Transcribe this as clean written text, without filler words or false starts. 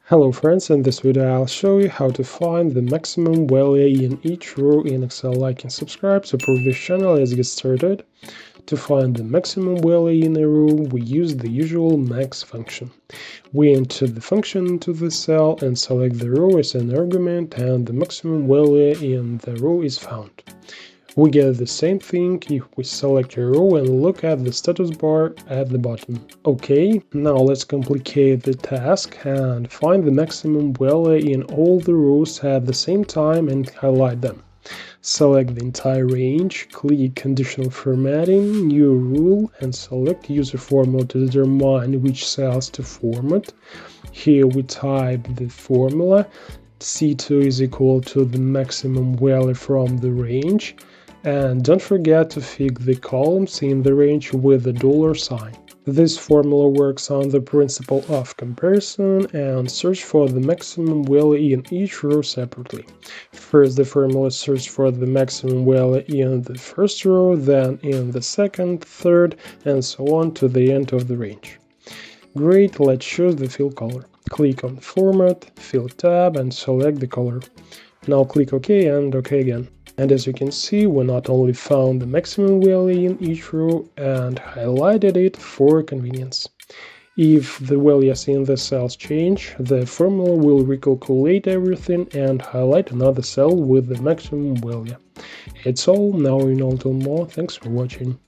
Hello friends, in this video I'll show you how to find the maximum value in each row in Excel. Like and subscribe, support this channel. Let's get started. To find the maximum value in a row, we use the usual max function. We enter the function into the cell and select the row as an argument, and the maximum value in the row is found. We get the same thing if we select a row and look at the status bar at the bottom. Okay, now let's complicate the task and find the maximum value in all the rows at the same time and highlight them. Select the entire range, click Conditional Formatting, New Rule, and select User Formula to determine which cells to format. Here we type the formula. C2 is equal to the maximum value from the range. And don't forget to fix the columns in the range with the $sign. This formula works on the principle of comparison and search for the maximum value in each row separately. First, the formula searches for the maximum value in the first row, then in the second, third, and so on to the end of the range. Great, let's choose the fill color. Click on Format, Fill tab, and select the color. Now click OK and OK again. And as you can see, we not only found the maximum value in each row and highlighted it for convenience. If the values in the cells change, the formula will recalculate everything and highlight another cell with the maximum value. It's all, now you know a little more. Thanks for watching.